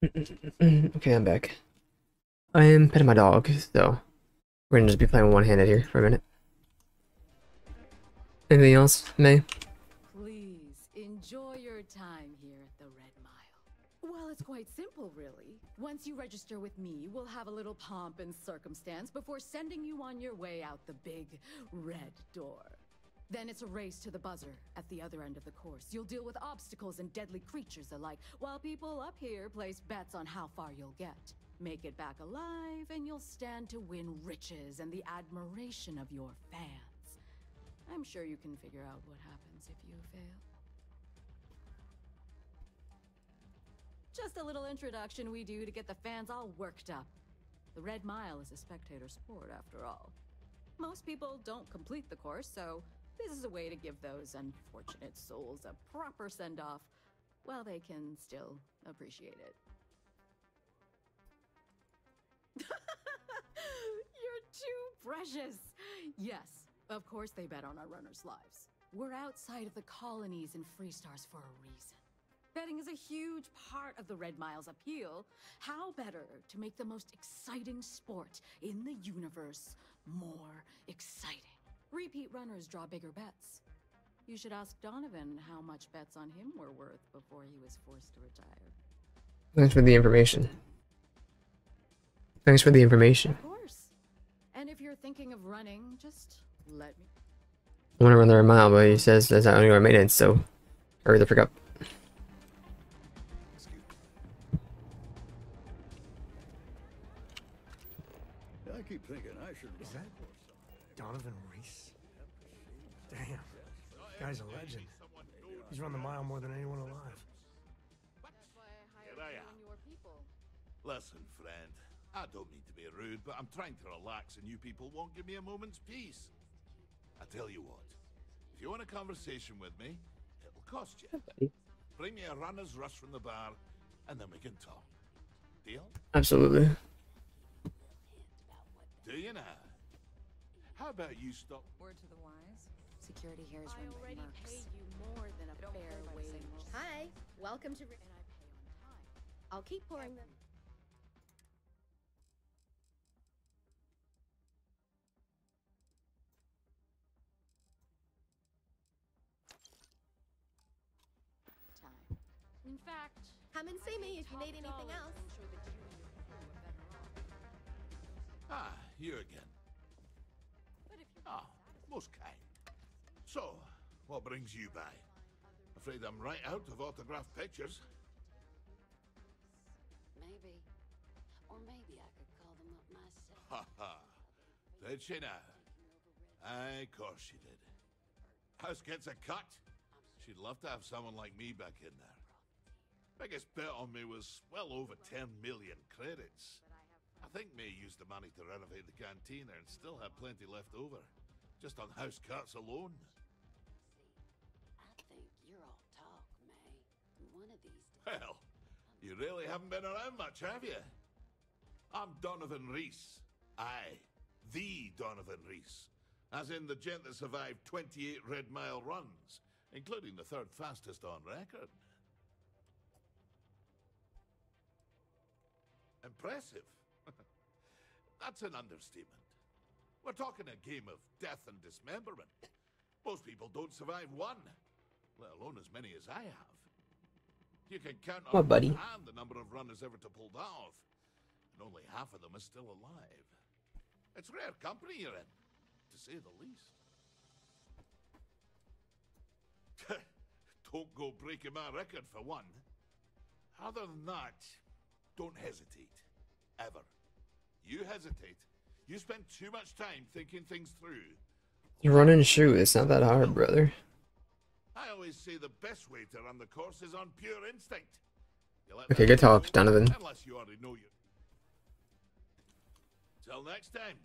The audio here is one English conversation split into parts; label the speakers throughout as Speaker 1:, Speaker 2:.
Speaker 1: Okay, I'm back. I am petting my dog, so we're gonna just be playing one-handed here for a minute. Anything else, May?
Speaker 2: Please enjoy your time here at the Red Mile. Well, it's quite simple, really. Once you register with me, we'll have a little pomp and circumstance before sending you on your way out the big red door. Then it's a race to the buzzer at the other end of the course. You'll deal with obstacles and deadly creatures alike, while people up here place bets on how far you'll get. Make it back alive, and you'll stand to win riches and the admiration of your fans. I'm sure you can figure out what happens if you fail. Just a little introduction we do to get the fans all worked up. The Red Mile is a spectator sport, after all. Most people don't complete the course, so this is a way to give those unfortunate souls a proper send-off while they can still appreciate it. You're too precious! Yes, of course they bet on our runners' lives. We're outside of the colonies and Freestars for a reason. Betting is a huge part of the Red Mile's appeal. How better to make the most exciting sport in the universe more exciting? Repeat runners draw bigger bets. You should ask Donovan how much bets on him were worth before he was forced to retire.
Speaker 1: Thanks for the information. Thanks for the information.
Speaker 2: Of course. And if you're thinking of running, just let me.
Speaker 1: I want to run the mile, but he says that's not only our maintenance, so hurry the frick up.
Speaker 3: I keep thinking I should.
Speaker 4: Is that Donovan Reese? Damn, guy's a legend. He's run the mile more than anyone alive.
Speaker 5: Here I am. Listen, friend, I don't mean to be rude, but I'm trying to relax and you people won't give me a moment's peace. I tell you what, if you want a conversation with me, it'll cost you. Bring me a runner's rush from the bar, and then we can talk. Deal?
Speaker 1: Absolutely.
Speaker 5: Do you now? How about you stop?
Speaker 6: Word to the wise. Security here is
Speaker 2: I
Speaker 6: run by
Speaker 2: already
Speaker 6: mercs.
Speaker 2: paid you more than a fair wage.
Speaker 7: Hi, welcome to.
Speaker 2: And I pay on time.
Speaker 7: I'll keep pouring them.
Speaker 2: Time. In fact,
Speaker 7: Come and see me if you need anything
Speaker 2: $top
Speaker 7: else.
Speaker 2: ensure that you and your crew are better off.
Speaker 5: Ah, you again.
Speaker 2: But if you're
Speaker 5: Ah, most kind. So, what brings you by? Afraid I'm right out of autographed pictures.
Speaker 6: Maybe. Or maybe I could call them up myself.
Speaker 5: Ha ha. Did she now? Aye, of course she did. House gets a cut. She'd love to have someone like me back in there. Biggest bet on me was well over 10 million credits. I think May used the money to renovate the cantina and still had plenty left over. Just on house cuts alone.
Speaker 6: I think you're all talk, May. One of these days.
Speaker 5: Well, you really haven't been around much, have you? I'm Donovan Reese. Aye, the Donovan Reese. As in the gent that survived 28 Red Mile runs, including the third fastest on record. Impressive. That's an understatement. We're talking a game of death and dismemberment. Most people don't survive one, let alone as many as I have. You can count on
Speaker 1: What, buddy?
Speaker 5: one hand the number of runners ever to pull that off, and only half of them are still alive. It's rare company you're in, to say the least. Don't go breaking my record for one. Other than that, don't hesitate. Ever. You hesitate. You spend too much time thinking things through.
Speaker 1: You run and shoot. It's not that hard, brother.
Speaker 5: I always say the best way to run the course is on pure instinct. You let
Speaker 1: Okay,
Speaker 5: that
Speaker 1: good talk,
Speaker 5: go,
Speaker 1: Donovan.
Speaker 5: Unless you already know you. Till next time.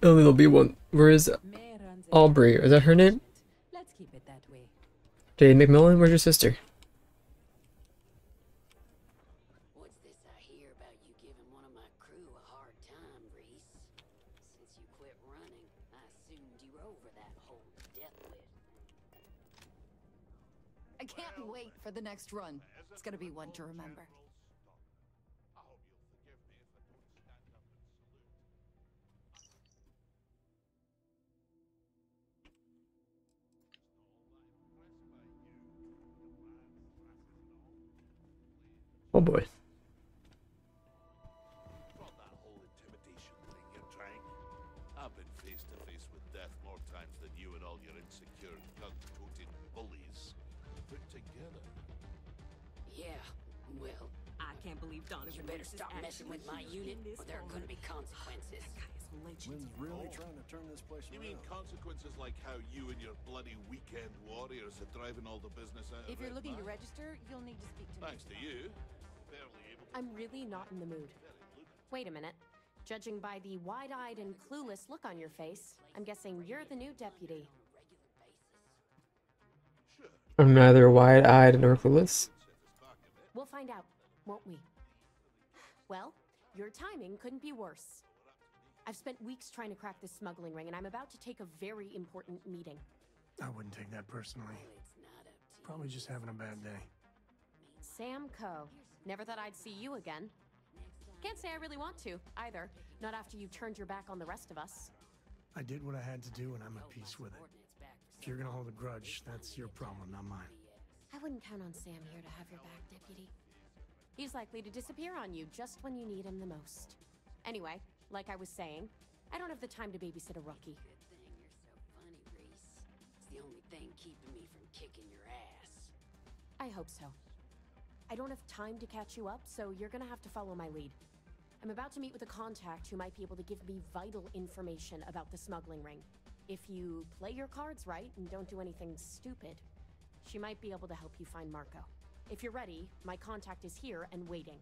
Speaker 1: Only there'll be one. Where is
Speaker 8: May runs a
Speaker 1: Aubrey? Is that her name?
Speaker 8: Let's keep it that way.
Speaker 1: Jade McMillan? Where's your sister?
Speaker 6: What's this I hear about you giving one of my crew a hard time, Reese? Since you quit running, I assumed you were over that whole death wish.
Speaker 2: I can't wait for the next run. It's gonna be one to remember.
Speaker 1: Oh boy.
Speaker 5: From that whole intimidation thing you're trying. I've been face to face with death more times than you and all your insecure, gun-toting bullies put together.
Speaker 6: Yeah, well,
Speaker 8: I can't believe Donovan
Speaker 6: you better
Speaker 8: Reese is
Speaker 6: stop messing with my
Speaker 8: actually
Speaker 6: unit,
Speaker 8: in this
Speaker 6: or there are
Speaker 8: phone.
Speaker 6: gonna be consequences.
Speaker 8: That guy is legend.
Speaker 3: Lynn's really trying to turn this place
Speaker 5: You
Speaker 3: around.
Speaker 5: mean consequences like how you and your bloody weekend warriors are driving all the business out
Speaker 8: If
Speaker 5: of
Speaker 8: you're
Speaker 5: Red
Speaker 8: looking to
Speaker 5: Mile?
Speaker 8: register, you'll need to speak to me.
Speaker 5: Thanks to you. Barely able to
Speaker 9: I'm really not in the mood. Wait a minute. Judging by the wide-eyed and clueless look on your face, I'm guessing you're the new deputy.
Speaker 5: Sure.
Speaker 1: I'm neither wide-eyed nor clueless.
Speaker 5: Set us back a bit.
Speaker 9: We'll find out, won't we? Well, your timing couldn't be worse. I've spent weeks trying to crack this smuggling ring, and I'm about to take a very important meeting.
Speaker 4: I wouldn't take that personally.
Speaker 6: It's not up to
Speaker 4: Probably just having a bad day.
Speaker 9: Sam Coe. Never thought I'd see you again. Can't say I really want to, either. Not after you turned your back on the rest of us.
Speaker 4: I did what I had to do, and I'm at peace with it.
Speaker 6: coordinates back for
Speaker 4: If you're gonna hold a grudge, that's your problem, not mine.
Speaker 9: I wouldn't count on Sam here to have your back, Deputy. He's likely to disappear on you just when you need him the most. Anyway, like I was saying, I don't have the time to babysit a rookie.
Speaker 6: good thing you're so funny, Reese. It's the only thing keeping me from kicking your ass.
Speaker 9: I hope so. I don't have time to catch you up, so you're gonna have to follow my lead. I'm about to meet with a contact who might be able to give me vital information about the smuggling ring. If you play your cards right and don't do anything stupid, she might be able to help you find Marco. If you're ready, my contact is here and waiting.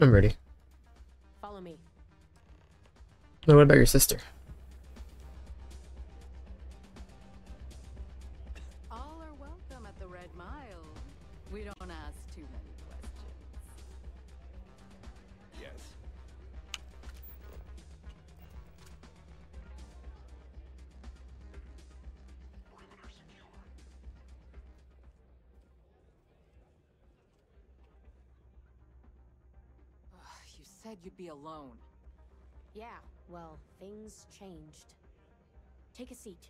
Speaker 1: I'm ready.
Speaker 9: Follow me.
Speaker 1: Now, what about your sister?
Speaker 2: All are welcome at the Red Mile. We don't ask too many questions.
Speaker 5: Yes.
Speaker 8: You said you'd be alone.
Speaker 9: Yeah, well, things changed. Take a seat.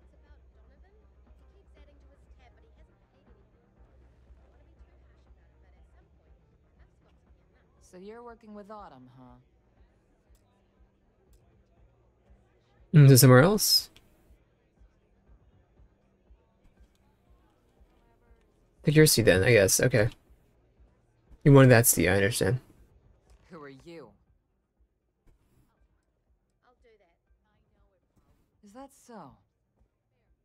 Speaker 7: It's about Donovan. He keeps adding to his tab, but he hasn't paid anything. I don't want to be too harsh about it, but at some point, enough's got to be enough.
Speaker 8: So you're working with Autumn, huh?
Speaker 1: Is it somewhere else? Security then, I guess. Okay. You wanted that C, I understand.
Speaker 8: Who are you?
Speaker 7: I'll do that.
Speaker 8: Is that so?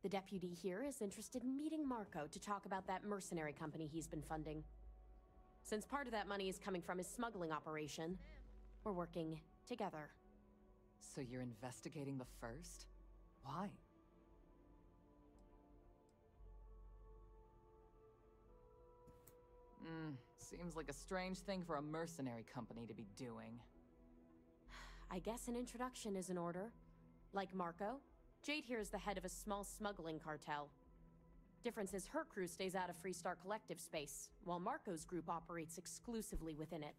Speaker 9: The deputy here is interested in meeting Marco to talk about that mercenary company he's been funding. Since part of that money is coming from his smuggling operation, we're working together.
Speaker 8: So you're investigating the first? Why? Seems like a strange thing for a mercenary company to be doing.
Speaker 9: I guess an introduction is in order. Like Marco, Jade here is the head of a small smuggling cartel. Difference is her crew stays out of Freestar Collective space, while Marco's group operates exclusively within it.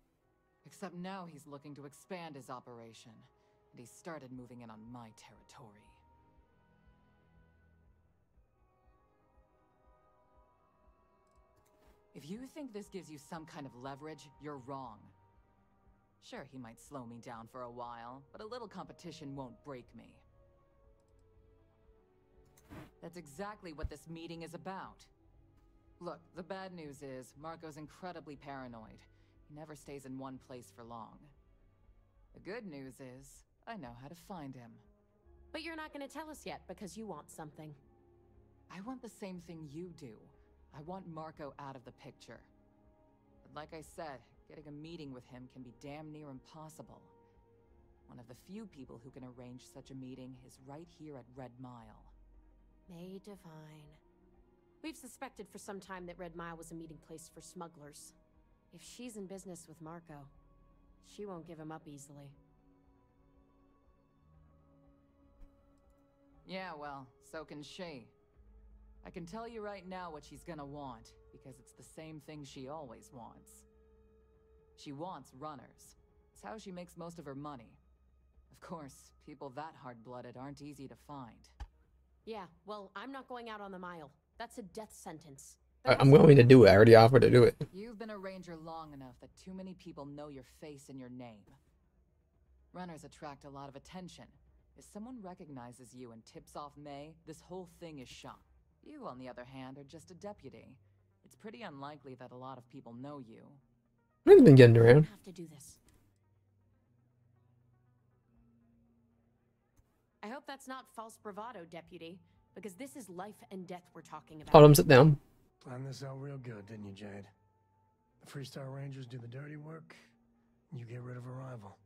Speaker 8: Except now he's looking to expand his operation, and he's started moving in on my territory. If you think this gives you some kind of leverage, you're wrong. Sure, he might slow me down for a while, but a little competition won't break me. That's exactly what this meeting is about. Look, the bad news is, Marco's incredibly paranoid. He never stays in one place for long. The good news is, I know how to find him.
Speaker 9: But you're not going to tell us yet because you want something.
Speaker 8: I want the same thing you do. I want Marco out of the picture. But like I said, getting a meeting with him can be damn near impossible. One of the few people who can arrange such a meeting is right here at Red Mile.
Speaker 9: May divine. We've suspected for some time that Red Mile was a meeting place for smugglers. If she's in business with Marco, she won't give him up easily.
Speaker 8: Yeah, well, so can she. I can tell you right now what she's gonna want, because it's the same thing she always wants. She wants runners. It's how she makes most of her money. Of course, people that hard-blooded aren't easy to find.
Speaker 9: Yeah, well, I'm not going out on the mile. That's a death sentence.
Speaker 1: I'm willing to do it. I already offered to do it.
Speaker 8: You've been a ranger long enough that too many people know your face and your name. Runners attract a lot of attention. If someone recognizes you and tips off May, this whole thing is shot. You, on the other hand, are just a deputy. It's pretty unlikely that a lot of people know you.
Speaker 1: I've been getting
Speaker 9: I
Speaker 1: around.
Speaker 9: have to do this. I hope that's not false bravado, deputy, because this is life and death we're talking about.
Speaker 1: Autumn, sit down.
Speaker 4: Planned this out real good, didn't you, Jade? The Freestar Rangers do the dirty work, and you get rid of a rival.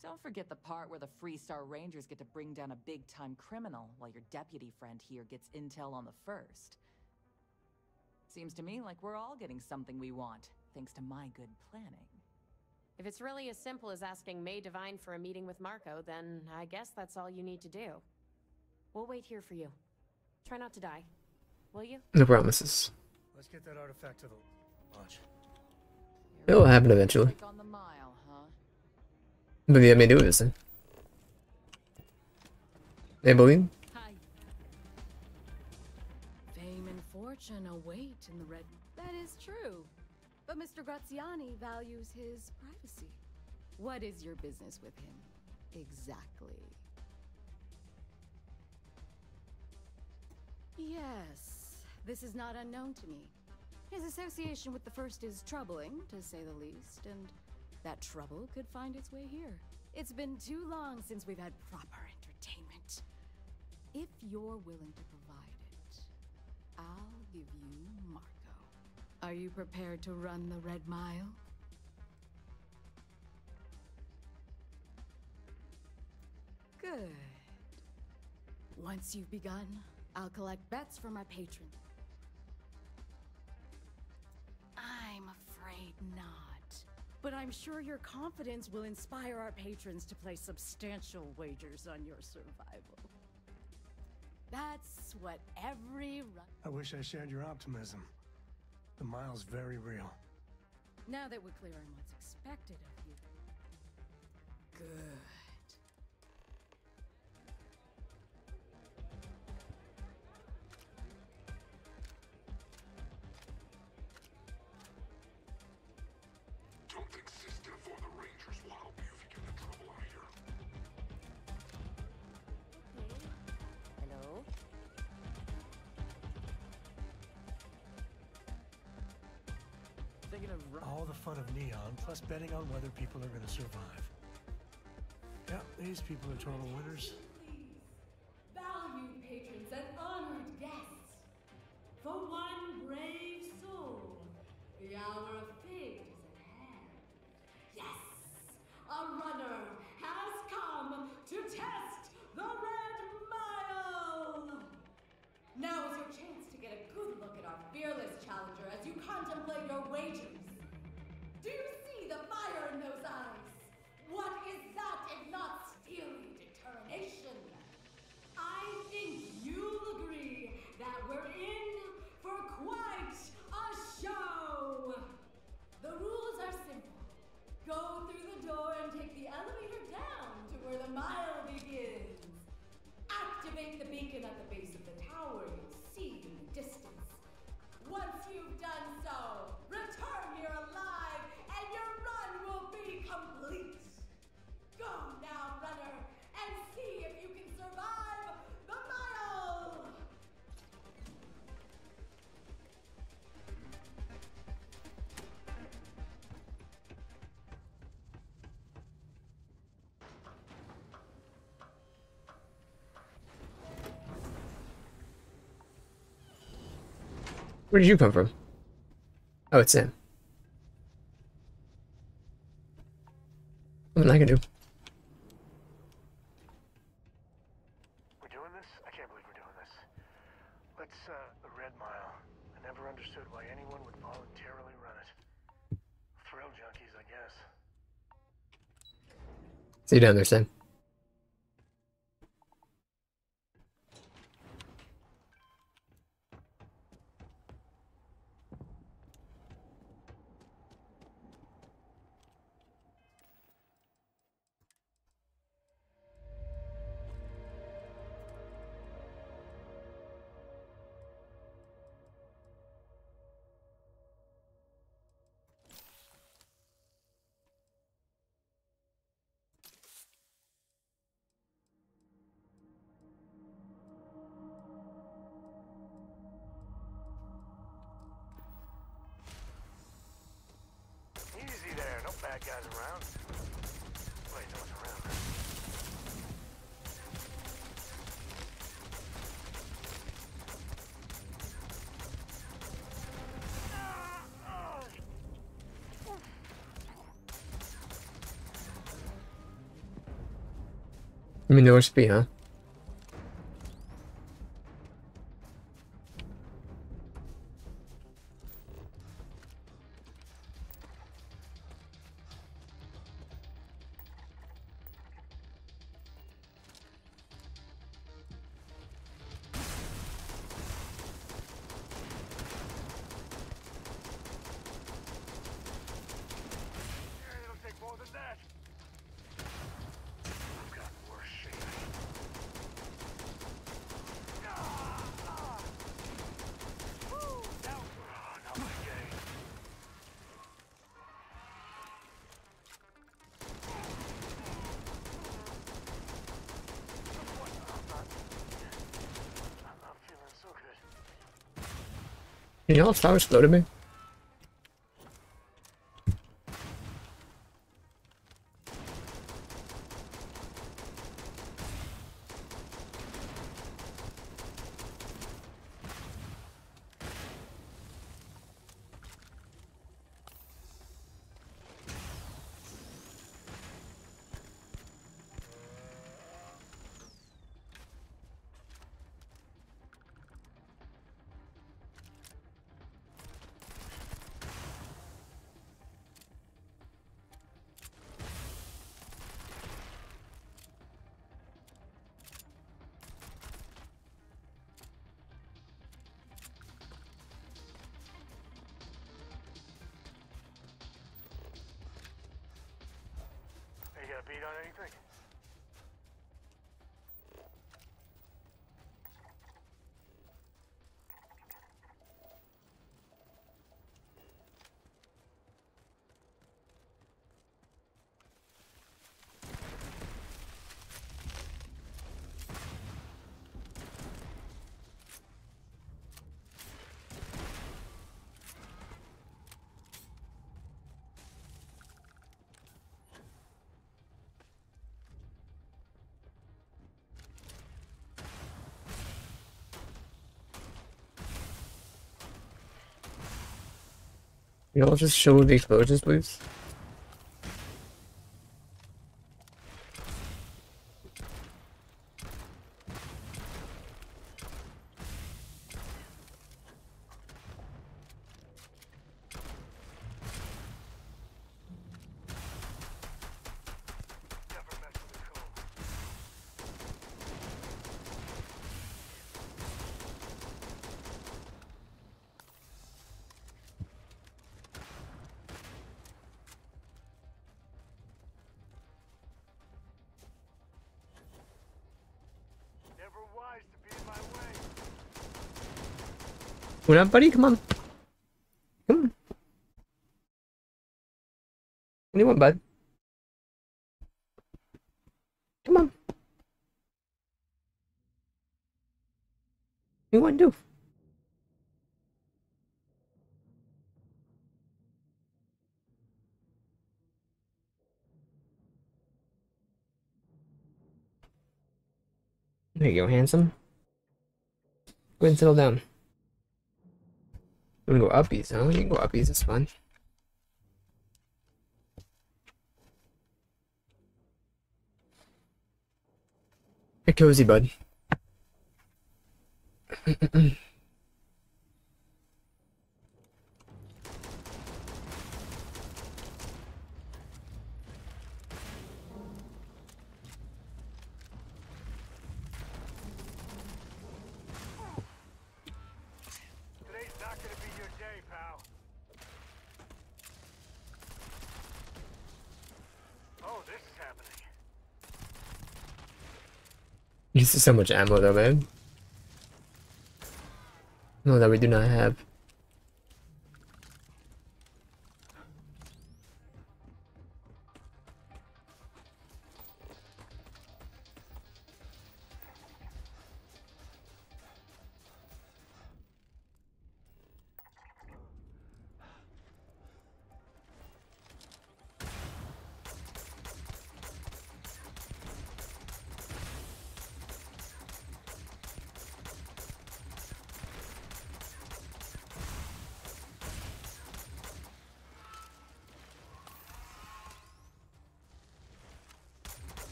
Speaker 8: Don't forget the part where the Freestar Rangers get to bring down a big-time criminal while your deputy friend here gets intel on the first. Seems to me like we're all getting something we want, thanks to my good planning.
Speaker 9: If it's really as simple as asking May Divine for a meeting with Marco, then I guess that's all you need to do. We'll wait here for you. Try not to die. Will you?
Speaker 1: No promises.
Speaker 4: Let's get that artifact to the launch.
Speaker 1: It'll happen eventually.
Speaker 8: Like on the mile, huh?
Speaker 1: But yeah, I may do this then. Hey, believe?
Speaker 2: Hi. Fame and fortune await in the red. That is true. But Mr. Graziani values his privacy. What is your business with him? Exactly. Yes, this is not unknown to me. His association with the First is troubling, to say the least, and that trouble could find its way here. It's been too long since we've had proper entertainment. If you're willing to provide it, I'll give you Marco. Are you prepared to run the Red Mile? Good. Once you've begun, I'll collect bets from my patrons. I'm afraid not. But I'm sure your confidence will inspire our patrons to place substantial wagers on your survival. That's what every run...
Speaker 4: I wish I shared your optimism. The mile's very real.
Speaker 2: Now that we're clear on what's expected of you. Good.
Speaker 10: Don't exist for the Rangers will help you if you get in trouble out here.
Speaker 9: Hello?
Speaker 8: Thinking of
Speaker 4: All the fun of Neon, plus betting on whether people are gonna survive. Yeah, these people are total winners.
Speaker 11: Valued patrons and honored guests, for one brave soul, the hour of fate is at hand. Yes, a runner has come to test the Red Mile! Now is your chance to get a good look at our fearless challenger as you contemplate your wagers. Do you see the fire in those eyes? What is that if not steely determination? I think you'll agree that we're in for quite a show! The rules are simple. Go through the door and take the elevator down to where the mile begins. Activate the beacon at the base of the tower you'll see in the distance. Once you've done so, return here alive and your run will be complete. Go now, runner, and see if you can survive the mile!
Speaker 1: Where did you come from? Oh, it's Sam. Nothing I can do.
Speaker 4: We're doing this? I can't believe we're doing this. Let's, the Red Mile. I never understood why anyone would voluntarily run it. Thrill junkies, I guess.
Speaker 1: See you down there, Sam.
Speaker 4: guys around? Wait, no one's around.
Speaker 1: I mean, nowhere to be, huh?
Speaker 4: It'll take more than that. I've got worse shape. Woo! Now, not my game. I'm not feeling so good.
Speaker 1: You know, flowers exploded me.
Speaker 4: Hey, you got a beat on anything?
Speaker 1: You know, just show the explosions, please.
Speaker 4: Never mess with the code. Never wise to be in my way.
Speaker 1: What up, buddy? Come on. Come on. What do you want, bud? Come on. What do you want to do? There you go, handsome. Go ahead and settle down. You wanna go uppies, huh? You can go uppies, it's fun. Hey, cozy, bud.
Speaker 4: Today's not gonna be your day, pal. Oh, this is happening.
Speaker 1: This is so much ammo, though, man. No, that we do not have.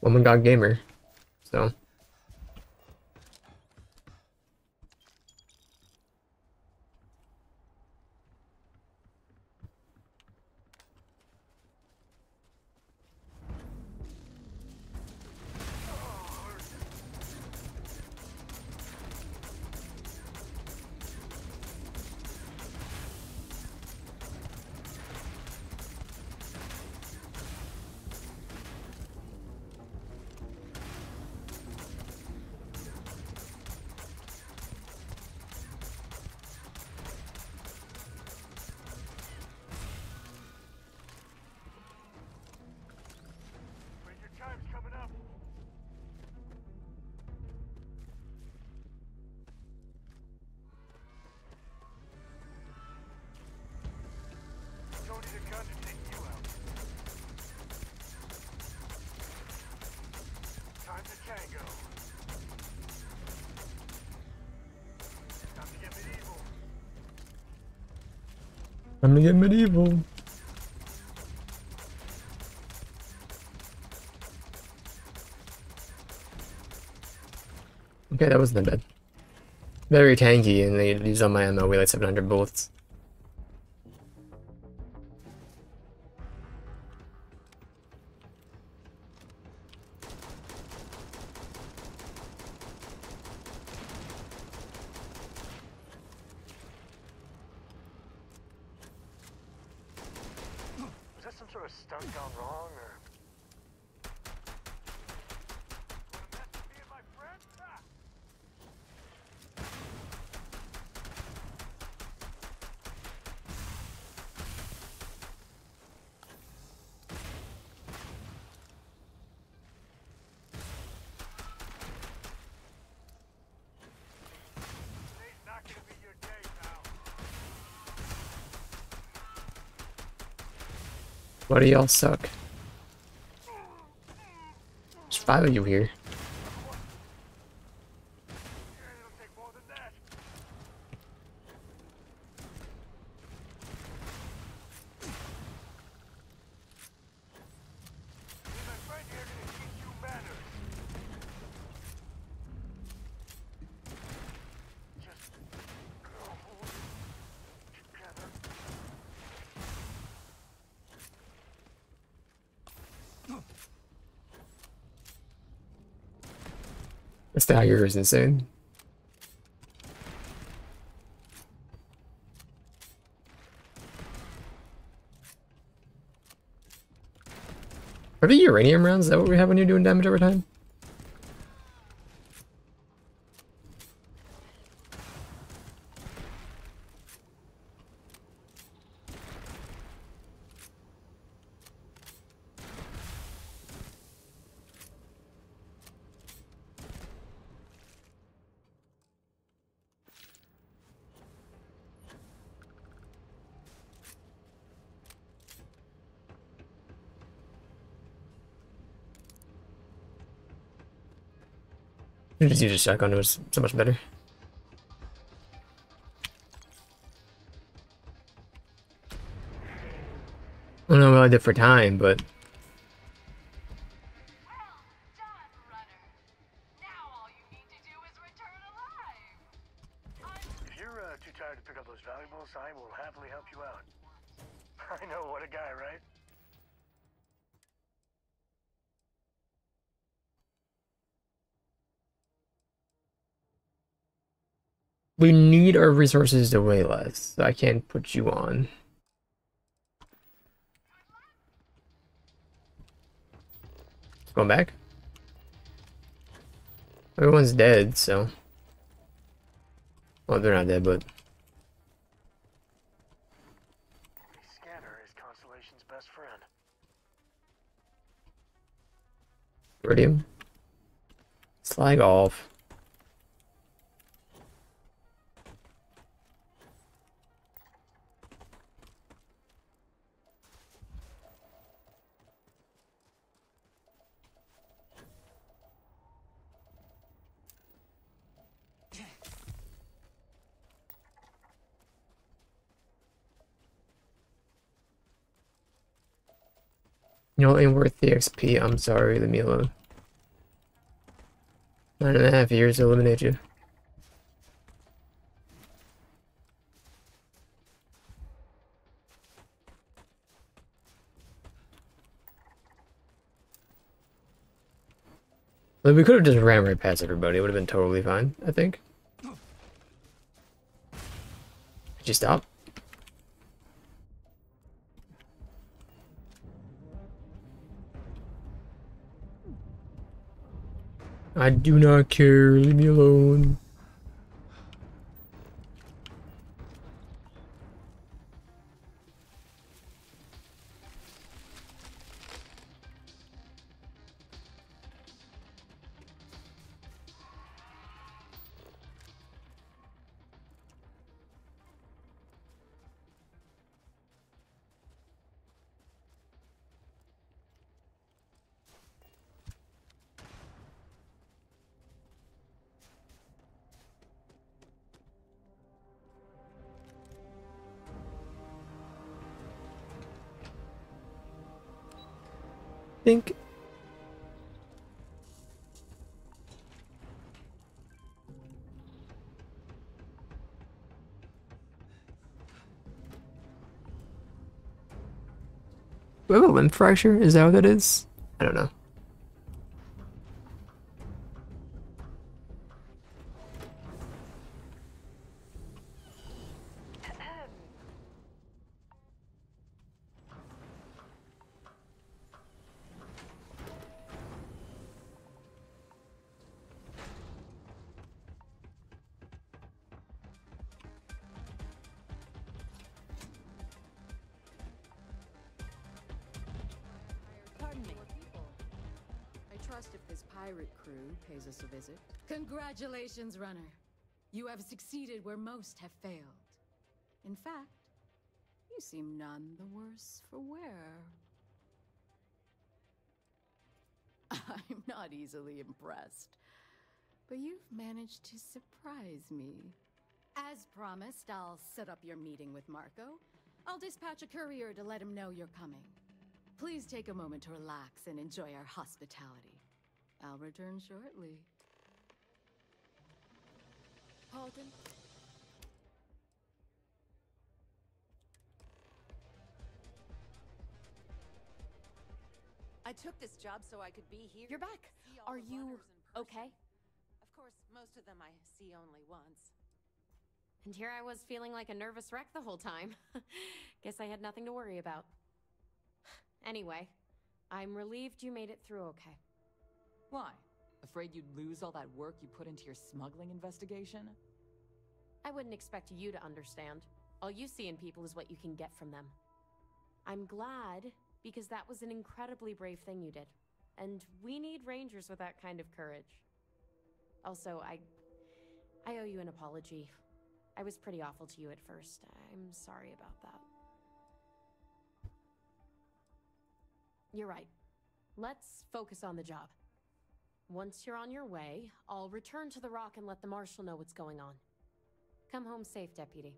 Speaker 1: Woman God Gamer. So.
Speaker 4: Your time's coming up. Don't need a gun to take you out. Time to tango. Time to get medieval.
Speaker 1: I'm gonna get medieval. Okay, that wasn't that bad. Very tanky, and they use all my ammo. We like 700 bullets.
Speaker 4: Was that some sort of stunt gone wrong, or? Wanna mess with me and my friends? Ah! Today's not gonna be your day, pal.
Speaker 1: Why do y'all suck? There's 5 of you here.
Speaker 4: It'll take more than that. Me and my friend here are gonna teach you manners. Just go together.
Speaker 1: This dagger is insane. Are the uranium rounds? Is that what we have when you're doing damage over time? You just use a shotgun, it was so much better. I don't know what I did for time, but
Speaker 4: If you're too tired to pick up those valuables, I will happily help you out. I know, what a guy, right?
Speaker 1: we need our resources to weigh less, so I can't put you on. Going back? Everyone's dead, so. Well, they're not dead, but.
Speaker 4: The scanner is Constellation's best friend.
Speaker 1: Iridium. Slag off. You know, it ain't worth the XP. I'm sorry, leave me alone. 9.5 years to eliminate you. Like, we could have just ran right past everybody. It would have been totally fine, I think. Did you stop? I do not care. Leave me alone. Think. Do I have a limb fracture? Is that what that is? I don't know.
Speaker 2: Pardon me. I trust if this pirate crew pays us a visit. Congratulations, runner. You have succeeded where most have failed. In fact, you seem none the worse for wear. I'm not easily impressed, but you've managed to surprise me. As promised, I'll set up your meeting with Marco. I'll dispatch a courier to let him know you're coming. Please take a moment to relax and enjoy our hospitality. I'll return shortly. Pardon?
Speaker 12: I took this job so I could be here.
Speaker 9: You're back. Are you okay?
Speaker 12: Of course, most of them I see only once.
Speaker 9: And here I was feeling like a nervous wreck the whole time. Guess I had nothing to worry about. Anyway, I'm relieved you made it through okay.
Speaker 8: Why? Afraid you'd lose all that work you put into your smuggling investigation?
Speaker 9: I wouldn't expect you to understand. All you see in people is what you can get from them. I'm glad, because that was an incredibly brave thing you did. And we need rangers with that kind of courage. Also, I owe you an apology. I was pretty awful to you at first. I'm sorry about that. You're right. Let's focus on the job. Once you're on your way, I'll return to the Rock and let the Marshal know what's going on. Come home safe, Deputy.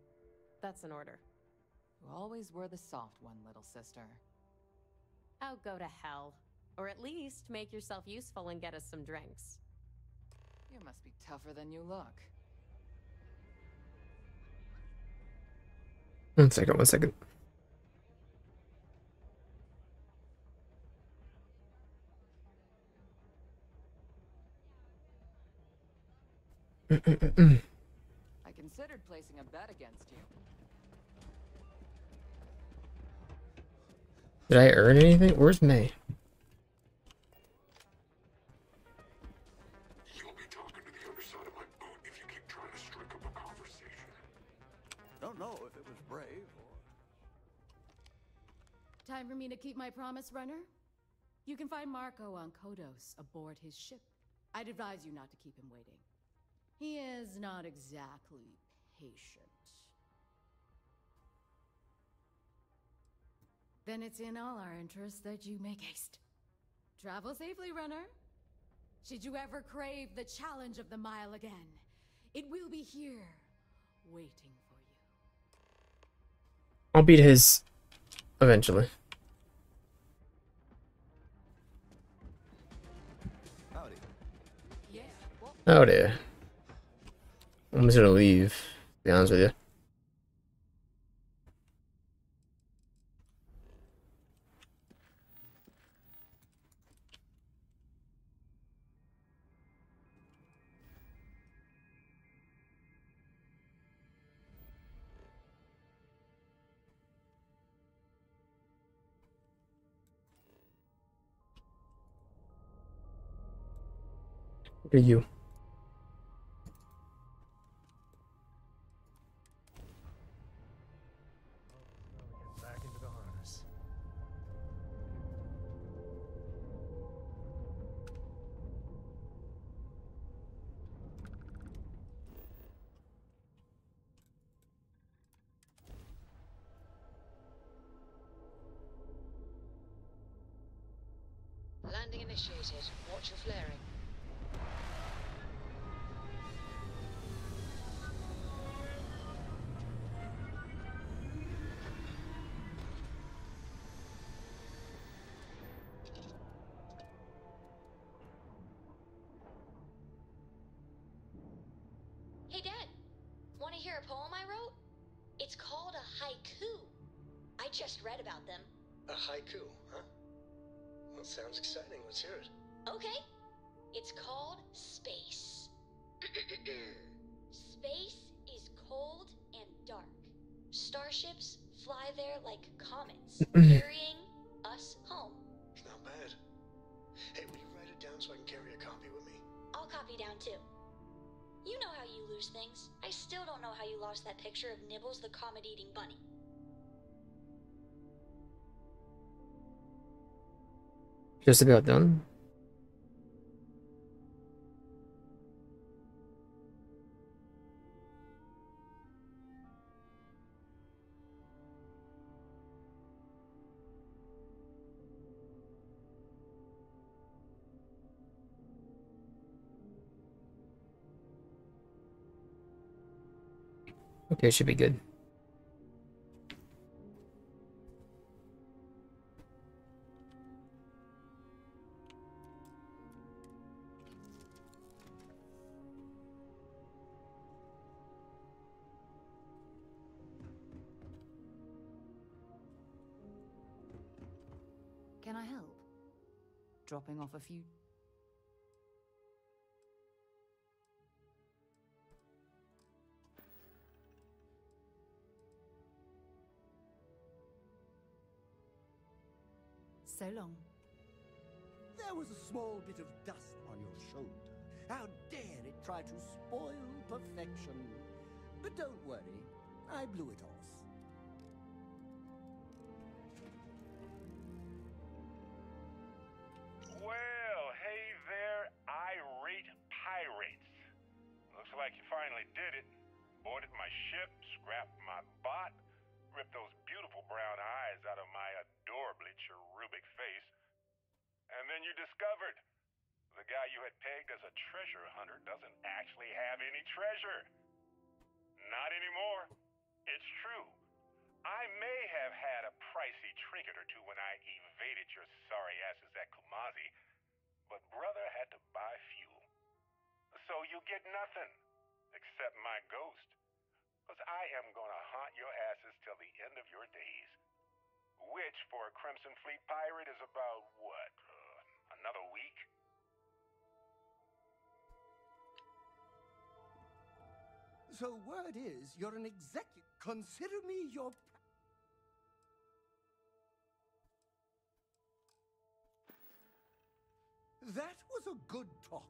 Speaker 9: That's an order.
Speaker 8: You always were the soft one, little sister.
Speaker 9: Oh, go to hell. Or at least make yourself useful and get us some drinks.
Speaker 8: You must be tougher than you look.
Speaker 1: 1 second, 1 second.
Speaker 8: I considered placing a bet against you.
Speaker 1: Did I earn anything? Where's May?
Speaker 10: You'll be talking to the underside of my boot if you keep trying to strike up a conversation.
Speaker 3: Don't know if it was brave or...
Speaker 2: Time for me to keep my promise, runner? You can find Marco on Kodos aboard his ship. I'd advise you not to keep him waiting. He is not exactly patient. Then it's in all our interests that you make haste. Travel safely, runner. Should you ever crave the challenge of the mile again, it will be here, waiting for you.
Speaker 1: I'll beat his eventually.
Speaker 3: Howdy.
Speaker 12: Yeah, well,
Speaker 1: Oh dear. I'm just gonna leave, to be honest with you. Look at you.
Speaker 4: Back into the harness.
Speaker 13: Landing initiated. Watch your flaring.
Speaker 14: Hey, Dad. Want to hear a poem I wrote? It's called a haiku. I just read about them.
Speaker 15: A haiku, huh? Well, sounds exciting. Let's hear it.
Speaker 14: Okay. It's called Space. Space is cold and dark. Starships fly there like comets, carrying us home.
Speaker 15: Not bad. Hey, will you write it down so I can carry a copy with me?
Speaker 14: I'll copy down too. You know how you lose things. I still don't know how you lost that picture of Nibbles the comet-eating bunny.
Speaker 1: Just about done. Okay, should be good.
Speaker 2: Can I help? Dropping off a few... So long.
Speaker 3: There was a small bit of dust on your shoulder. How dare it try to spoil perfection? But don't worry, I blew it off.
Speaker 16: Well, hey there, irate pirates. Looks like you finally did it. Boarded my ship, scrapped my bot, ripped those beautiful brown eyes out of my adorably cherubic face. And then you discovered the guy you had pegged as a treasure hunter doesn't actually have any treasure. Not anymore. It's true. I may have had a pricey trinket or two when I evaded your sorry asses at Kumazi, but brother had to buy fuel. So you get nothing, except my ghost. Because I am gonna haunt your asses till the end of your days. Which, for a Crimson Fleet pirate, is about, what, another week?
Speaker 3: So word is, you're an executive. Consider me your... That was a good talk.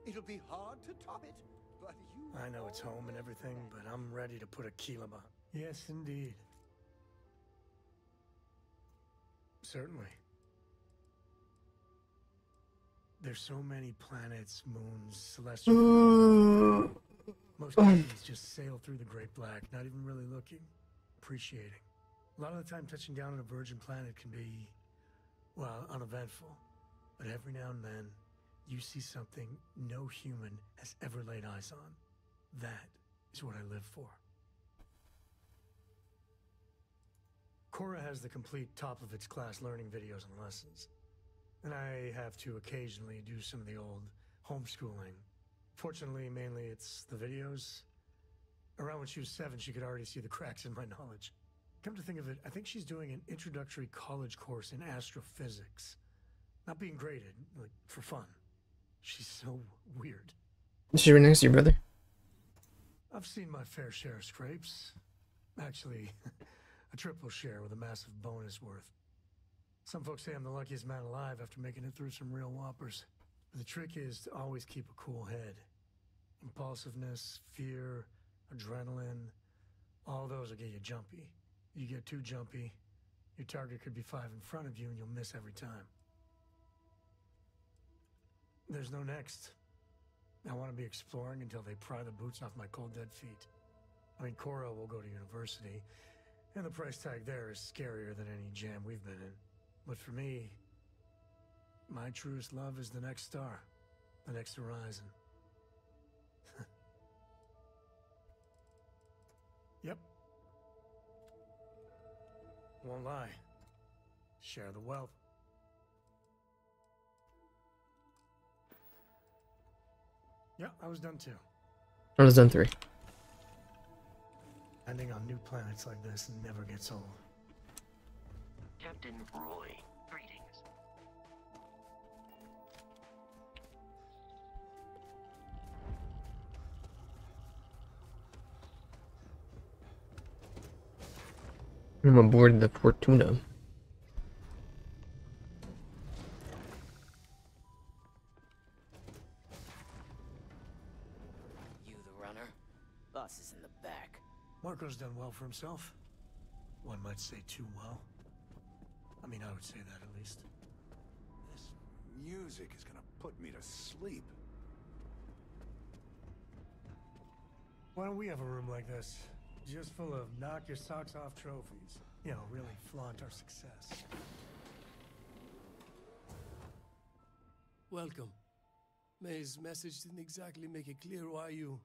Speaker 3: It'll be hard to top it, but you...
Speaker 4: I know it's home and everything, but I'm ready to put a kilima. Yes, indeed. Certainly. There's so many planets, moons, celestial phenomena. Most captains just sail through the Great Black, not even really looking, appreciating. A lot of the time touching down on a virgin planet can be, well, uneventful. But every now and then, you see something no human has ever laid eyes on. That is what I live for. Korra has the complete top-of-its-class learning videos and lessons. And I have to occasionally do some of the old homeschooling. Fortunately, mainly it's the videos. Around when she was 7, she could already see the cracks in my knowledge. Come to think of it, I think she's doing an introductory college course in astrophysics. Not being graded, like, for fun. She's so weird.
Speaker 1: She's right next to your brother.
Speaker 4: I've seen my fair share of scrapes. Actually, a triple share with a massive bonus worth. Some folks say I'm the luckiest man alive after making it through some real whoppers. But the trick is to always keep a cool head. Impulsiveness, fear, adrenaline, all those will get you jumpy. You get too jumpy, your target could be 5 in front of you and you'll miss every time. There's no next. I want to be exploring until they pry the boots off my cold dead feet. I mean, Cora will go to university, and the price tag there is scarier than any jam we've been in. But for me, my truest love is the next star, the next horizon. Yep. Won't lie. Share the wealth. Yeah, I was done too.
Speaker 1: I was done 3.
Speaker 4: Landing on new planets like this never gets old.
Speaker 17: Captain Roy, greetings.
Speaker 1: I'm aboard the Fortuna.
Speaker 17: You the runner? Boss is in the back.
Speaker 4: Marco's done well for himself. One might say too well. I mean, I would say that at least.
Speaker 18: This music is gonna put me to sleep.
Speaker 4: Why don't we have a room like this? Just full of knock your socks off trophies. You know, really flaunt our success.
Speaker 19: Welcome. May's message didn't exactly make it clear why you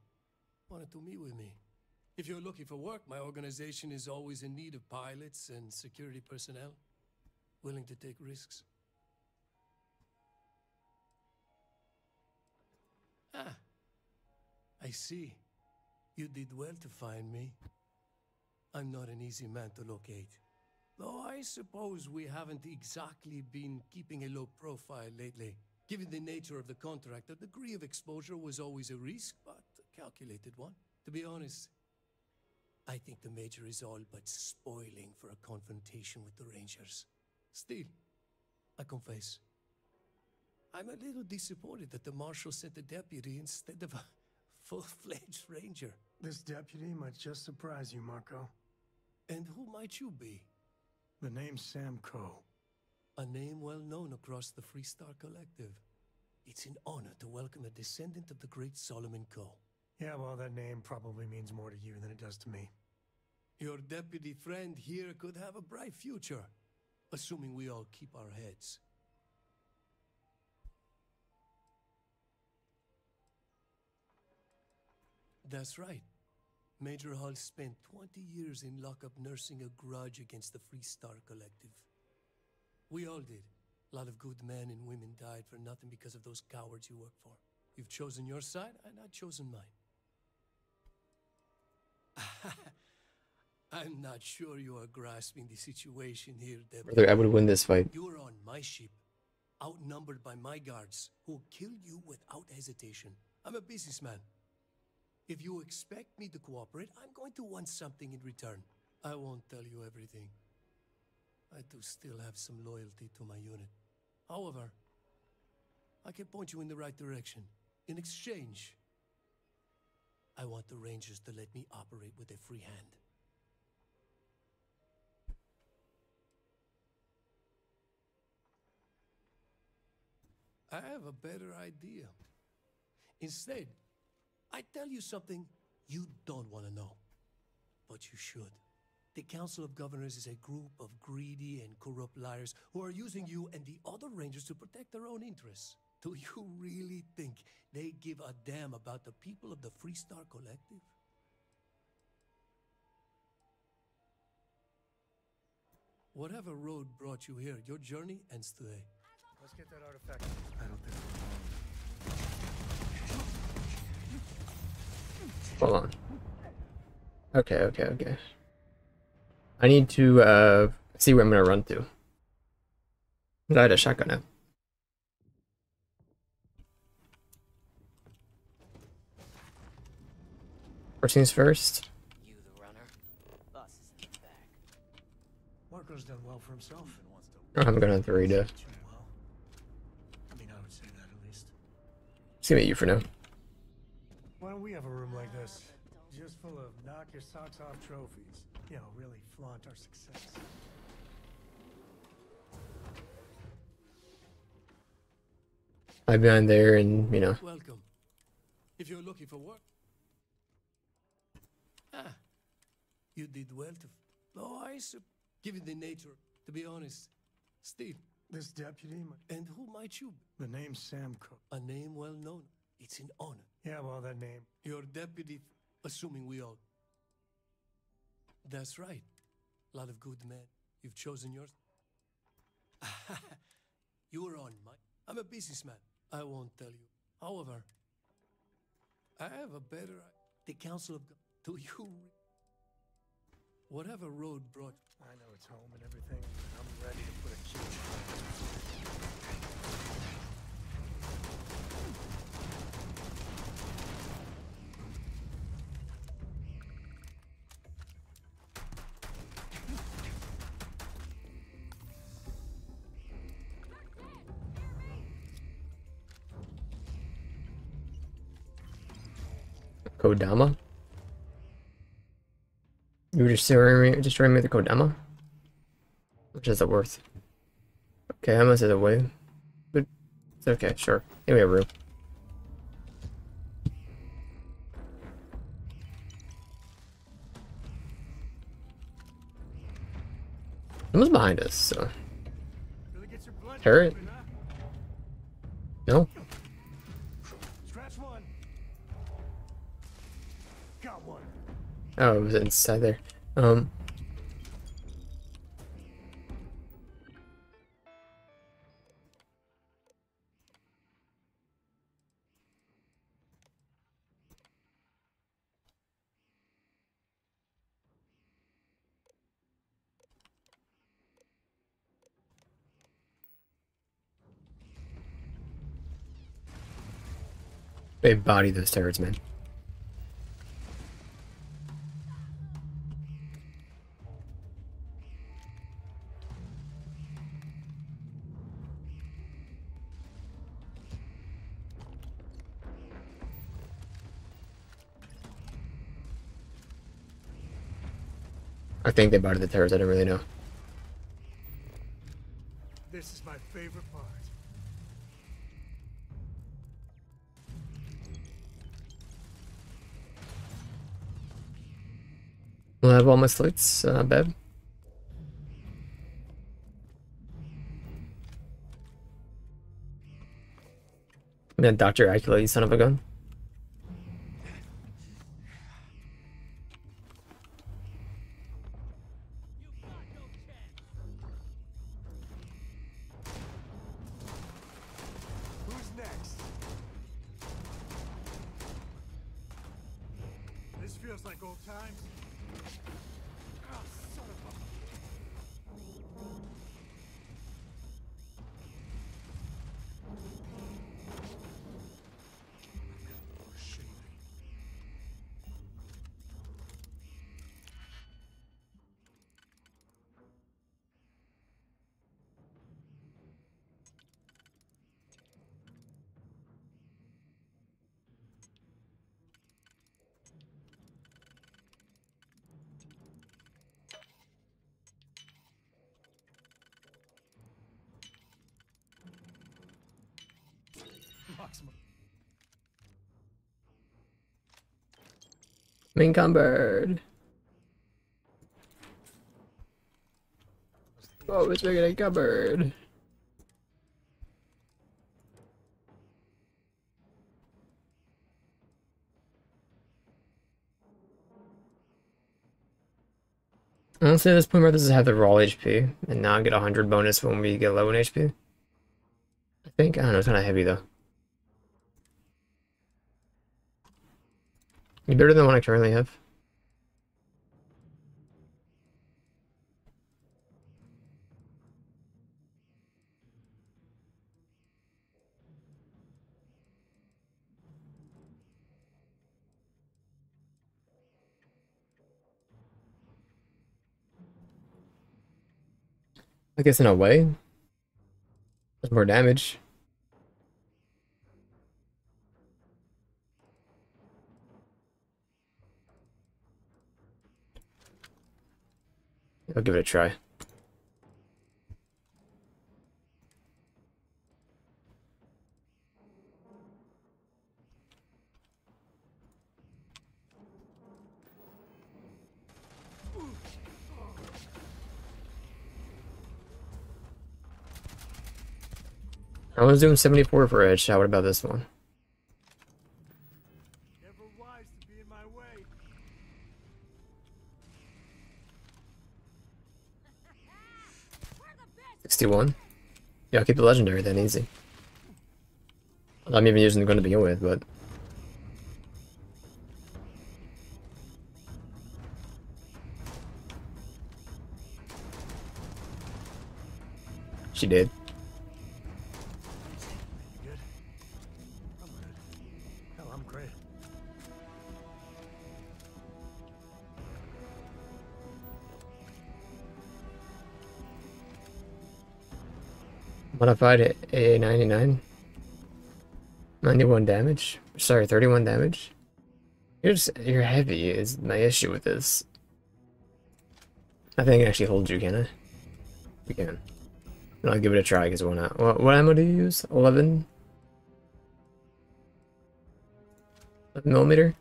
Speaker 19: wanted to meet with me. If you're looking for work, my organization is always in need of pilots and security personnel, willing to take risks. Ah, I see. You did well to find me. I'm not an easy man to locate. Though I suppose we haven't exactly been keeping a low profile lately. Given the nature of the contract, a degree of exposure was always a risk, but a calculated one. To be honest, I think the Major is all but spoiling for a confrontation with the Rangers. Still, I confess, I'm a little disappointed that the Marshal sent a deputy instead of a full-fledged Ranger.
Speaker 4: This deputy might just surprise you, Marco.
Speaker 19: And who might you be?
Speaker 4: The name's Sam Coe.
Speaker 19: A name well known across the Freestar Collective. It's an honor to welcome a descendant of the great Solomon Coe.
Speaker 4: Yeah, well, that name probably means more to you than it does to me.
Speaker 19: Your deputy friend here could have a bright future, assuming we all keep our heads. That's right. Major Hall spent 20 years in lockup nursing a grudge against the Freestar Collective. We all did. A lot of good men and women died for nothing because of those cowards you work for. You've chosen your side, and I've chosen mine. I'm not sure you are grasping the situation here, Deputy.
Speaker 1: Brother, I would win this fight.
Speaker 19: You are on my ship, outnumbered by my guards, who will kill you without hesitation. I'm a businessman. If you expect me to cooperate, I'm going to want something in return. I won't tell you everything. I do still have some loyalty to my unit. However, I can point you in the right direction. In exchange, I want the Rangers to let me operate with a free hand. I have a better idea. Instead, I tell you something you don't want to know, but you should. The Council of Governors is a group of greedy and corrupt liars who are using you and the other Rangers to protect their own interests. Do you really think they give a damn about the people of the Freestar Collective? Whatever road brought you here, your journey ends today.
Speaker 4: Let's get that artifact. I don't think
Speaker 1: Hold on. Okay. I need to see where I'm gonna run to. I had a shotgun now. First things first.
Speaker 17: You the runner? Boss is in the back.
Speaker 4: Marco's done well for himself.
Speaker 1: I'm gonna have to read it.
Speaker 4: Too well. I mean, I would say that at least.
Speaker 1: See me you for now.
Speaker 4: Why don't we have a room like this? Just full of knock your socks off trophies. You know, really flaunt our success.
Speaker 1: I've been there and, you know.
Speaker 19: Welcome. If you're looking for work. Ah, you did well to. Oh, given the nature, to be honest, Steve.
Speaker 4: This deputy.
Speaker 19: And who might you?
Speaker 4: The name's Sam Cook.
Speaker 19: A name well known. It's an honor.
Speaker 4: Yeah, well, that name.
Speaker 19: Your deputy, assuming we all. That's right. A lot of good men. You've chosen yours. You're on my. I'm a businessman. I won't tell you. However, I have a better. The Council of God. Do you? Whatever road brought.
Speaker 4: I know it's home and everything. But I'm ready to put a key.
Speaker 1: Kodama? You were just destroying me with the Kodama? Which is it worth? Okay, how much is it weigh? But it's okay, sure. Give me a room. Someone's behind us, so. Turret? No?
Speaker 4: Scratch one. Got one.
Speaker 1: Oh, it was inside there. They body those turrets, man. I think they bodied the turrets, I don't really know.
Speaker 4: This is my favorite part.
Speaker 1: We'll have all my slates, Bev. I'm gonna Dr. Acula, you son of a gun.
Speaker 4: Who's next? This feels like old times. Oh, son of a...
Speaker 1: Main cupboard. Oh, it's making a cupboard. Honestly, at this point, where does it have the raw HP and now get 100 bonus when we get low in HP? I think, I don't know, it's kind of heavy though. Better than what I currently have. I guess in a way, there's more damage. I'll give it a try. I was doing 74 for a headshot. What about this one?
Speaker 4: Never wise to be in my way.
Speaker 1: 61. Yeah, I'll keep the legendary then, easy. I'm even using the gun to begin with, but she did.
Speaker 4: You good? I'm good. Hell, I'm great.
Speaker 1: Modified A99. 91 damage. Sorry, 31 damage. You're heavy is my issue with this. I think I can actually hold you, can I? We can. And I'll give it a try because why not? What ammo do you use? 11? 11mm?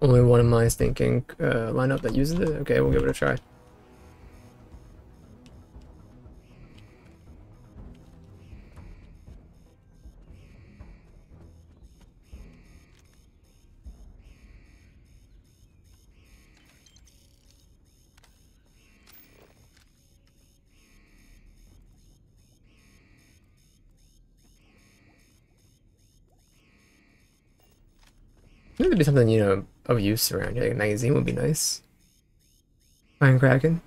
Speaker 1: Only one of my thinking lineup that uses it? Okay, we'll give it a try. Maybe there'd be something, you know, of use around here. Like a magazine would be nice. Iron Kraken.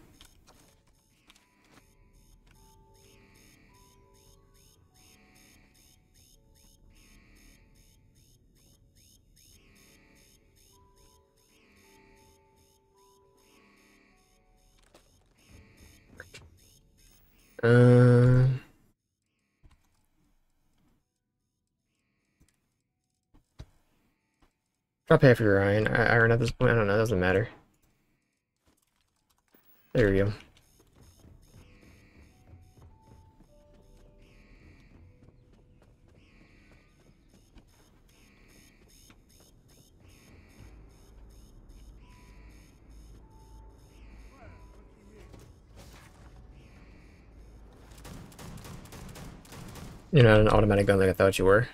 Speaker 1: Uh, Drop half of your iron at this point. I don't know. It doesn't matter. There we go. You're not an automatic gun like I thought you were.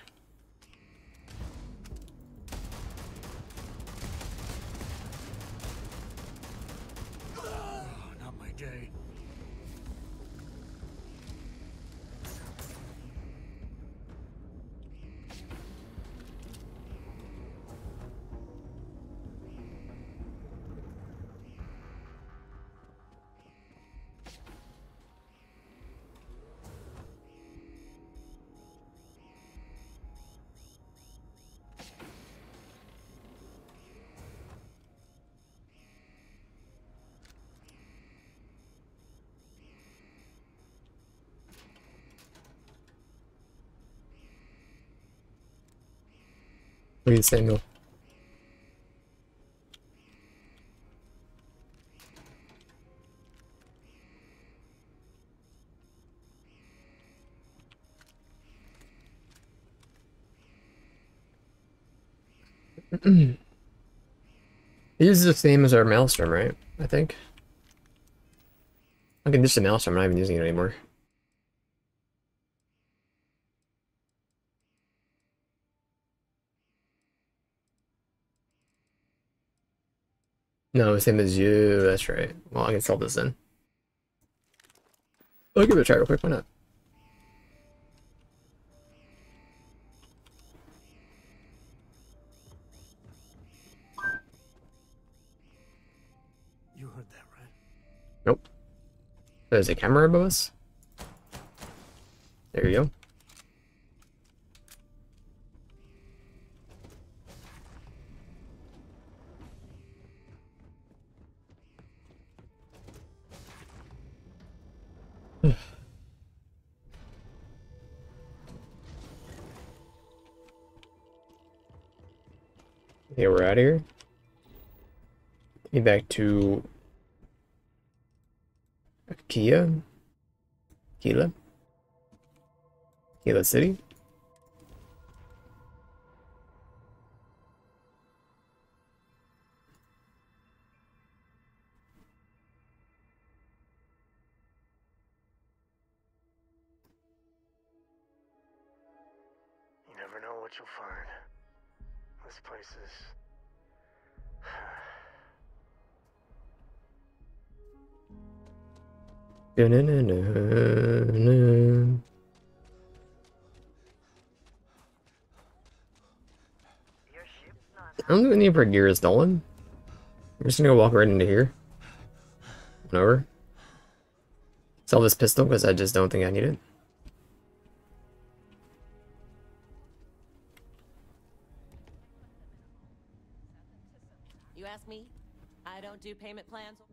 Speaker 4: Oh, not my day.
Speaker 1: Please, Samuel. It uses the same as our Maelstrom, right? I think. I can ditch the Maelstrom. I'm not even using it anymore. No, same as you. That's right. Well, I can sell this then. I'll give it a try real quick. Why not? There's a camera above us. There you go. Okay, we're out of here. Get back to Kila City.
Speaker 4: You never know what you'll find. This place is...
Speaker 1: I don't think any of our gear is stolen. We're just gonna walk right into here. Over. Sell this pistol because I just don't think I need it.
Speaker 12: You ask me? I don't do payment plans. Okay.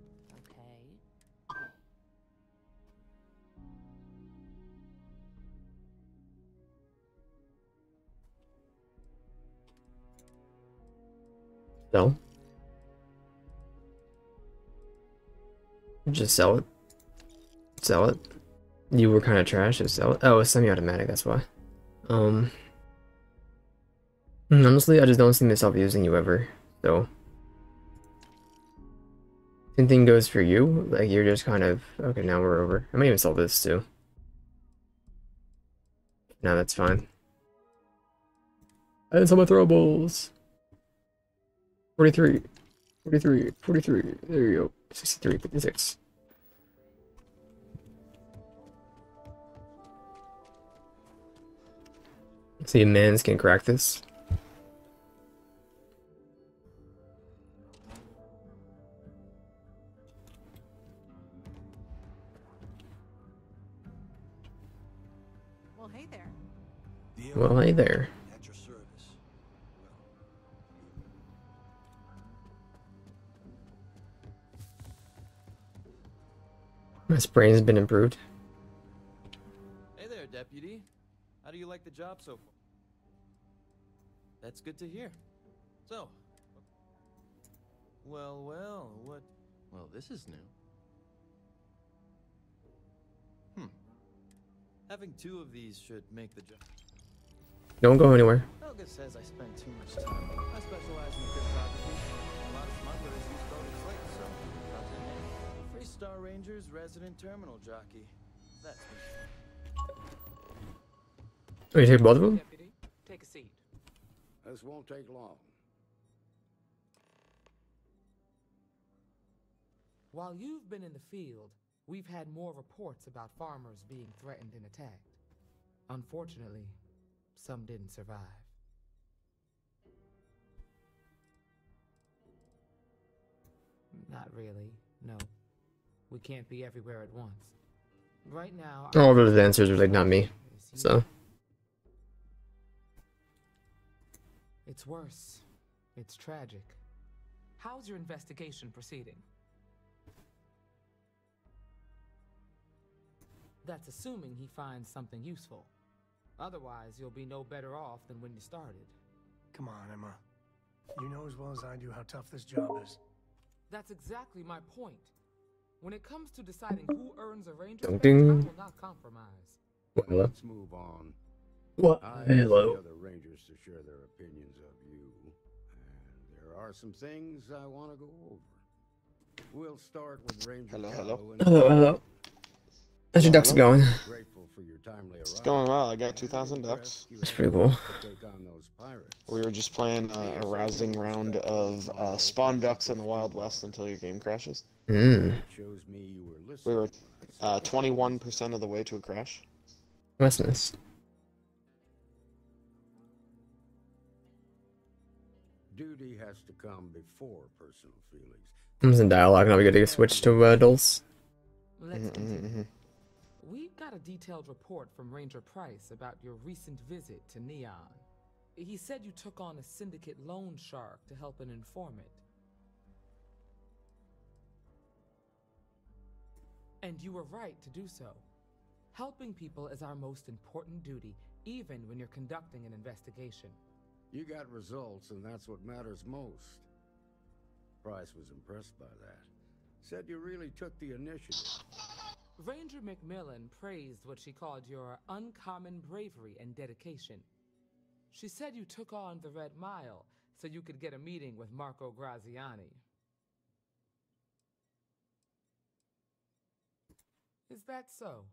Speaker 1: No. Just sell it. Sell it. You were kind of trash. Just sell it. Oh, it's semi-automatic. That's why. Honestly, I just don't see myself using you ever. So. Same thing goes for you. Like you're just kind of okay. Now we're over. I might even sell this too. No, that's fine. I didn't sell my throwables. 43. 43. 43. There you go. 63. 56. See, mans can crack this.
Speaker 12: Well, hey there.
Speaker 1: Well, hey there.
Speaker 3: At your service.
Speaker 1: My spraying's been improved.
Speaker 20: Hey there, Deputy. How do you like the job so far? That's good to hear. So, well, what? Well, this is new. Having two of these should make the job.
Speaker 1: Don't go anywhere.
Speaker 20: Helga says I spend too much time. I specialize in cryptography. A lot of smugglers use coded slates, so comes in handy. Free Star Ranger's resident terminal jockey. That's me.
Speaker 1: Oh, you take both of them?
Speaker 8: Deputy, take a seat.
Speaker 3: This won't take long.
Speaker 21: While you've been in the field, we've had more reports about farmers being threatened and attacked. Unfortunately, some didn't survive. Not really, no. We can't be everywhere at once. Right now...
Speaker 1: All those answers are like not me, so...
Speaker 21: It's worse. It's tragic. How's your investigation proceeding? That's assuming he finds something useful. Otherwise, you'll be no better off than when you started.
Speaker 4: Come on, Emma. You know as well as I do how tough this job is.
Speaker 21: That's exactly my point. When it comes to deciding who earns a ranger's
Speaker 1: Ding,
Speaker 21: badge,
Speaker 1: ding.
Speaker 21: I will not compromise.
Speaker 1: Hello.
Speaker 3: Let's move on.
Speaker 1: What?
Speaker 3: I
Speaker 1: Hello.
Speaker 3: asked the other rangers to share their opinions of you, and there are some things I want to go over. We'll start with Ranger.
Speaker 1: Hello. How's your ducks going?
Speaker 3: Grateful for your timely
Speaker 22: It's going well. I got 2,000 ducks.
Speaker 1: That's pretty cool.
Speaker 22: We were just playing a rousing round of spawn ducks in the Wild West until your game crashes.
Speaker 1: Hmm.
Speaker 22: We were 21% of the way to a crash.
Speaker 1: That's nice.
Speaker 3: Duty has to come before personal feelings.
Speaker 1: I'm in dialogue, now we gotta switch to adults.
Speaker 21: Let's continue. We got a detailed report from Ranger Price about your recent visit to Neon. He said you took on a syndicate loan shark to help an informant. And you were right to do so. Helping people is our most important duty, even when you're conducting an investigation.
Speaker 5: You got results, and that's what matters most. Price was impressed by that. Said you really took the initiative.
Speaker 21: Ranger McMillan praised what she called your uncommon bravery and dedication. She said you took on the Red Mile so you could get a meeting with Marco Graziani. Is that so?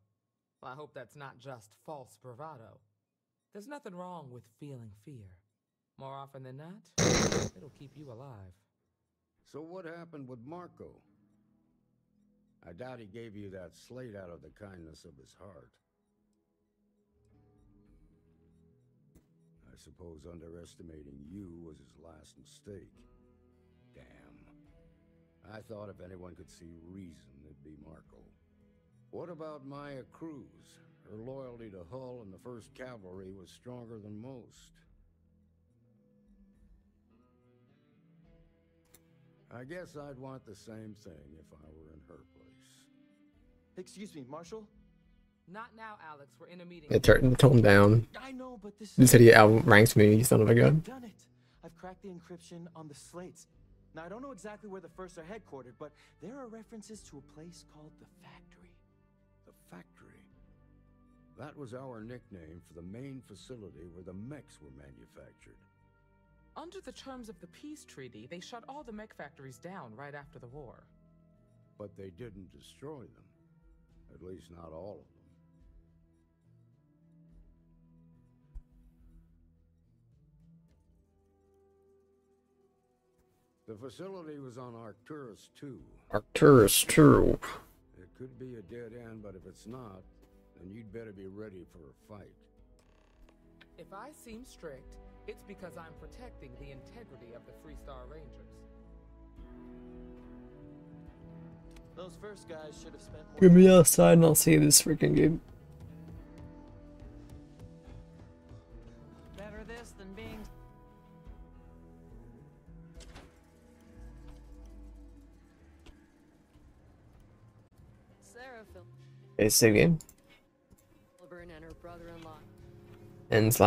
Speaker 21: Well, I hope that's not just false bravado. There's nothing wrong with feeling fear. More often than not, it'll keep you alive.
Speaker 5: So what happened with Marco? I doubt he gave you that slate out of the kindness of his heart. I suppose underestimating you was his last mistake. Damn. I thought if anyone could see reason, it'd be Marco. What about Maya Cruz? Her loyalty to Hull and the 1st Cavalry was stronger than most. I guess I'd want the same thing if I were in her place.
Speaker 20: Excuse me, Marshal?
Speaker 21: Not now, Alex. We're in a meeting.
Speaker 1: Yeah, tone down.
Speaker 20: I know, but this
Speaker 1: You said he outranks me, you son of a gun.
Speaker 20: I've done it. I've cracked the encryption on the slates. Now, I don't know exactly where the First are headquartered, but there are references to a place called the Factory.
Speaker 5: The Factory? That was our nickname for the main facility where the mechs were manufactured.
Speaker 21: Under the terms of the peace treaty, they shut all the mech factories down right after the war.
Speaker 5: But they didn't destroy them. At least not all of them. The facility was on Arcturus 2.
Speaker 1: Arcturus 2.
Speaker 5: It could be a dead end, but if it's not, then you'd better be ready for a fight.
Speaker 21: If I seem strict, it's because I'm protecting the integrity of the Freestar Rangers.
Speaker 20: Those first guys should have spent more.
Speaker 1: Get me outside and I'll see this freaking game.
Speaker 12: Better this than being...
Speaker 1: Okay, save game.
Speaker 12: And her brother-in-law.
Speaker 1: Ends